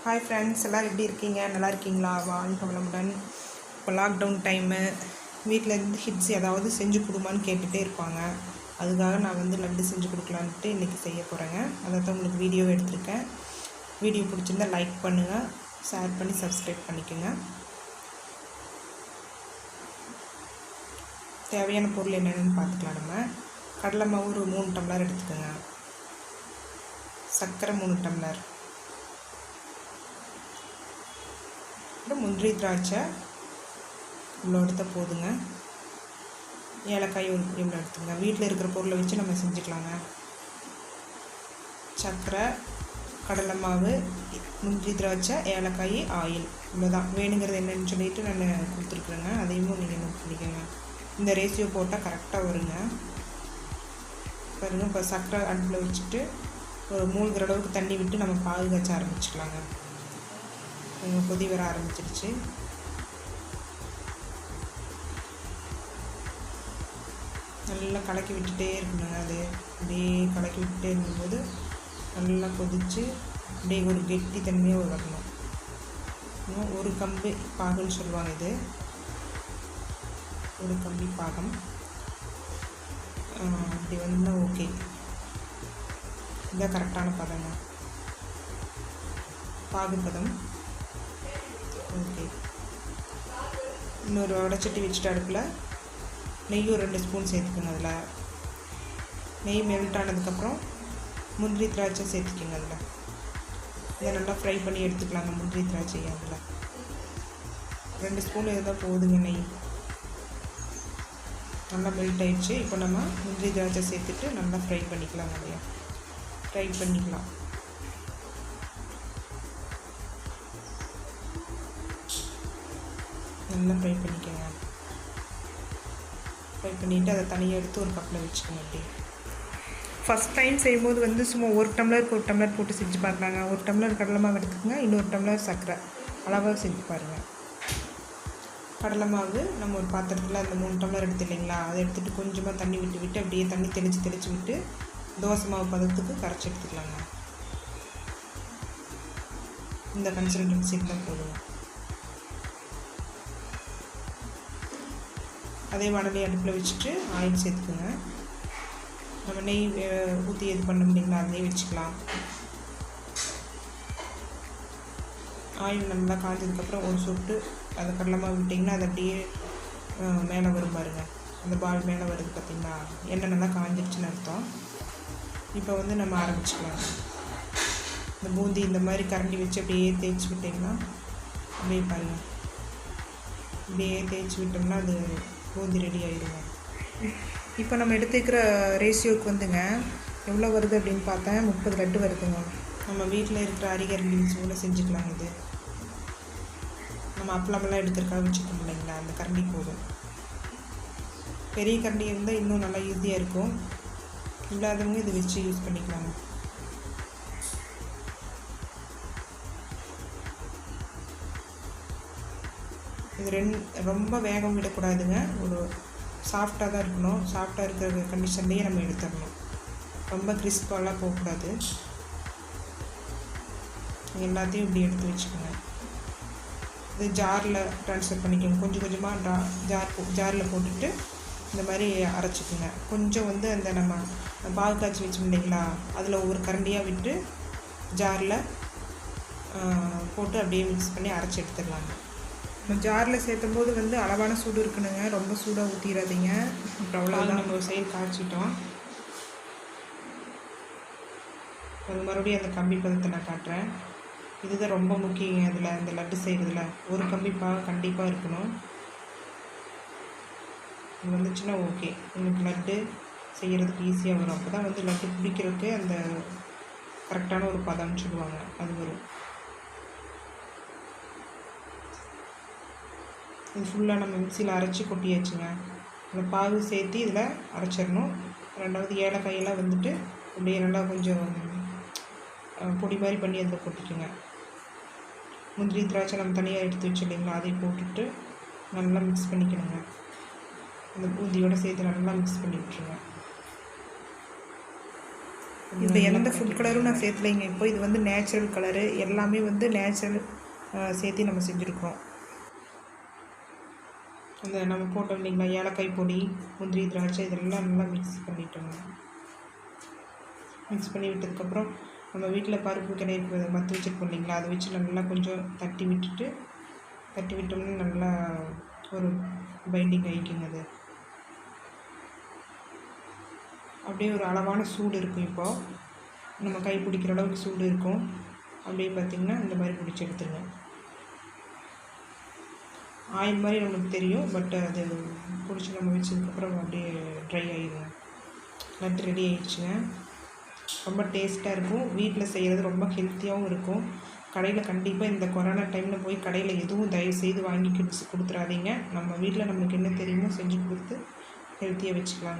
Hi friends, எல்லோரும் எப்படி இருக்கீங்க? நல்லா இருக்கீங்களா? வாழ்க வளமுடன். இப்போ லாக்டவுன் டைமு, வீட்டிலேருந்து ஹிட்ஸ் ஏதாவது செஞ்சு கொடுமான்னு கேட்டுகிட்டே இருப்பாங்க. அதுக்காக நான் வந்து லட்டு செஞ்சு கொடுக்கலான்ட்டு இன்றைக்கி செய்ய போகிறேங்க. அதை தான் உங்களுக்கு வீடியோ எடுத்திருக்கேன். வீடியோ பிடிச்சிருந்தால் லைக் பண்ணுங்கள், ஷேர் பண்ணி சப்ஸ்கிரைப் பண்ணிக்கோங்க. தேவையான பொருள் என்னென்னு பார்த்துக்கலாம். நம்ம கடலை மாவு ஒரு 3 டம்ளர் எடுத்துக்கோங்க. சர்க்கரை 3 டம்ளர், முந்திரி திராட்சை இவ்வளோ எடுத்தால் போதுங்க. ஏலக்காய் இவ்வளோ எடுத்துங்க. வீட்டில் இருக்கிற பொருளை வச்சு நம்ம செஞ்சுக்கலாங்க. சர்க்கரை, கடலை மாவு, முந்திரி திராட்சை, ஏலக்காய், ஆயில் இவ்வளோதான். வேணுங்கிறது என்னென்னு சொல்லிட்டு நான் கொடுத்துருக்குறேங்க. அதையும் நீங்கள் நோட் பண்ணிக்கோங்க. இந்த ரேஷியோ போட்டால் கரெக்டாக வருங்க. பாருங்கள், இப்போ சர்க்கரை அடுப்பில் வச்சுட்டு ஒரு மூழ்கிற அளவுக்கு தண்ணி விட்டு நம்ம பாகு காய்ச்ச ஆரம்பிச்சிக்கலாங்க. கொதி வர ஆரம்பிச்சிருச்சு. நல்லா கலக்கி விட்டுட்டே இருக்கணுங்க. அது அப்படியே கலக்கி விட்டுட்டே இருக்கும்போது நல்லா கொதித்து அப்படியே ஒரு கெட்டி தன்மையாக வரணும். ஒரு கம்பி பாகுன்னு சொல்லுவாங்க. இது ஒரு கம்பி பாகம். அப்படி வந்தால் ஓகே. இதுதான் கரெக்டான பதங்க, பாகு பதம். ஓகே, இன்னொரு வடைச்சட்டி வச்சுட்டு அடுப்பில் நெய் ஒரு 2 ஸ்பூன் சேர்த்துக்கோங்க. அதில் நெய் மெல்ட் ஆனதுக்கப்புறம் முந்திரி திராட்சை சேர்த்துக்கோங்க. அதில் இதை நல்லா ஃப்ரை பண்ணி எடுத்துக்கலாங்க. முந்திரி திராட்சை அதில் 2 ஸ்பூன் இருந்தால் போதுங்க. நெய் நல்லா மெல்ட் ஆகிடுச்சு. இப்போ நம்ம முந்திரி திராட்சை சேர்த்துட்டு நல்லா ஃப்ரை பண்ணிக்கலாம். நிறையா ஃப்ரை பண்ணிக்கலாம். நல்லா ஃப்ரை பண்ணிக்கோங்க. ஃப்ரை பண்ணிவிட்டு அதை தனியாக எடுத்து ஒரு கப்பில் வச்சுக்கோங்க. அப்படி ஃபஸ்ட் டைம் செய்யும்போது வந்து சும்மா 1 டம்ளருக்கு 1 டம்ளர் போட்டு செஞ்சு பார்க்கலாங்க. 1 டம்ளர் கடலை மாவு எடுத்துக்கோங்க, இன்னொரு டம்ளர் சர்க்கரை அளவாக செஞ்சு பாருங்கள். கடலை மாவு நம்ம ஒரு பாத்திரத்தில் அந்த 3 டம்ளர் எடுத்து இல்லைங்களா, அதை எடுத்துகிட்டு கொஞ்சமாக தண்ணி விட்டு விட்டு அப்படியே தண்ணி தெளித்து விட்டு தோசை மாவு பதத்துக்கு கரைச்சி எடுத்துக்கலாங்க. இந்த கன்சிஸ்டன்சிக்கு தான் போதுங்க. அதே வானொலி அடுப்பில் வச்சுட்டு ஆயில் சேர்த்துக்குங்க. நம்ம நெய் ஊற்றி இது பண்ண முடியுங்களா, அதே வச்சுக்கலாம். ஆயில் நல்லா காய்ஞ்சதுக்கப்புறம் ஒரு சொட்டு அதை கடலை மாவு விட்டிங்கன்னா அது அப்படியே மேலே வரும் பாருங்க. அந்த பால் மேலே வருது பார்த்திங்களா, எண்ணெய் நல்லா காய்ஞ்சிருச்சுன்னு அர்த்தம். இப்போ வந்து நம்ம ஆரம்பிச்சுக்கலாம். இந்த பூந்தி இந்த மாதிரி கரண்டி வச்சு அப்படியே தேய்ச்சி விட்டிங்கன்னா அப்படியே பாருங்கள், அப்படியே தேய்ச்சி விட்டோம்னா அது பூந்தி ரெடி ஆகிடுங்க. இப்போ நம்ம எடுத்துக்கிற ரேஷியோவுக்கு வந்துங்க எவ்வளோ வருது அப்படின்னு பார்த்தேன், 30 லட்டு வருதுங்க. நம்ம வீட்டில் இருக்கிற அரிகரண்டி கூட செஞ்சுக்கலாம். இது நம்ம அப்பளமெல்லாம் எடுத்துருக்காக வச்சுக்கணும் இல்லைங்களா, அந்த கரண்டி போதும். பெரிய கரண்டி இருந்தால் இன்னும் நல்லா ஈஸியாக இருக்கும். இல்லாதவங்க இதை வச்சு யூஸ் பண்ணிக்கலாங்க. இது ரொம்ப வேகம் விடக்கூடாதுங்க. ஒரு சாஃப்டாக தான் இருக்கணும். சாஃப்டாக இருக்கிற கண்டிஷன்லேயே நம்ம எடுத்துடணும். ரொம்ப கிறிஸ்பாலாம் போகக்கூடாது. எல்லாத்தையும் இப்படி எடுத்து வச்சுக்கோங்க. இது ஜாரில் ட்ரான்ஸ்ஃபர் பண்ணிக்கோங்க. கொஞ்சம் கொஞ்சமாக ஜாரில் போட்டுட்டு இந்த மாதிரி அரைச்சிக்கோங்க. கொஞ்சம் வந்து அந்த நம்ம பாகு காய்ச்சி வச்சோம் இல்லைங்களா, அதில் ஒவ்வொரு கரண்டியாக விட்டு ஜாரில் போட்டு அப்படியே மிக்ஸ் பண்ணி அரைச்சி எடுத்துடலாங்க. நம்ம ஜாரில் சேர்த்தும் போது வந்து அளவான சூடு இருக்கணுங்க. ரொம்ப சூடாக ஊற்றிடாதீங்க. அப்புறம் அவ்வளோதான், நம்ம ஒரு சைடு காய்ச்சிட்டோம். அது மறுபடியும் அந்த கம்பி பதத்தை நான் காட்டுறேன். இதுதான் ரொம்ப முக்கியங்க. அதில் அந்த லட்டு செய்கிறதுல ஒரு கம்பி பாகு கண்டிப்பாக இருக்கணும். இது வந்துச்சுன்னா ஓகே, உங்களுக்கு லட்டு செய்கிறதுக்கு ஈஸியாக வரும். அப்போ தான் வந்து லட்டு பிடிக்கிறதுக்கு அந்த கரெக்டான ஒரு பதம்னு சொல்லுவாங்க, அது வரும். இது ஃபுல்லாக நம்ம மிக்சியில் அரைச்சி கொட்டியாச்சுங்க. அந்த பாகு சேர்த்து இதில் அரைச்சிடணும். ரெண்டாவது ஏலக்காயெல்லாம் வந்துட்டு அப்படியே நல்லா கொஞ்சம் பொடி மாதிரி பண்ணி அதில் கொட்டிக்கோங்க. முந்திரி திராட்சை நம்ம தனியாக எடுத்து வச்சு இல்லைங்களா, அதை போட்டுட்டு நல்லா மிக்ஸ் பண்ணிக்கணுங்க. அந்த பூந்தியோடு சேர்த்து நல்லா மிக்ஸ் பண்ணி விட்டுருங்க. இதில் எந்த ஃபுட் கலரும் நான் சேர்த்துலைங்க. இப்போ இது வந்து நேச்சுரல் கலரு, எல்லாமே வந்து நேச்சுரல் சேர்த்து நம்ம செஞ்சுருக்கோம். அந்த நம்ம போட்டோம் இல்லைங்களா ஏலக்காய் பொடி, முந்திரி, திராட்சை இதெல்லாம் நல்லா மிக்ஸ் பண்ணிட்டோங்க. மிக்ஸ் பண்ணி விட்டதுக்கப்புறம் நம்ம வீட்டில் பருப்பு கிடையாது மற்ற வச்சுருக்கோம் இல்லைங்களா, அதை வச்சு நல்லா கொஞ்சம் தட்டி விட்டோம்னா நல்லா ஒரு பைண்டிங் ஆகிக்குங்க. அது அப்படியே ஒரு அளவான சூடு இருக்கும். இப்போது நம்ம கை பிடிக்கிற அளவுக்கு சூடு இருக்கும். அப்படியே பார்த்திங்கன்னா இந்த மாதிரி பிடிச்சி எடுத்துருங்க. ஆயில் மாதிரி நம்மளுக்கு தெரியும், பட் அது பிடிச்சி நம்ம வச்சதுக்கப்புறம் அப்படியே ட்ரை ஆகிடுங்க. லட்டு ரெடி ஆகிடுச்சுங்க. ரொம்ப டேஸ்ட்டாக இருக்கும். வீட்டில் செய்கிறது ரொம்ப ஹெல்த்தியாகவும் இருக்கும். கடையில் கண்டிப்பாக இந்த கொரோனா டைமில் போய் கடையில் எதுவும் தயவுசெய்து வாங்கி கிட்ஸ் கொடுத்துறாதீங்க. நம்ம வீட்டில் நம்மளுக்கு என்ன தெரியுமோ செஞ்சு கொடுத்து ஹெல்த்தியாக வச்சுக்கலாங்க.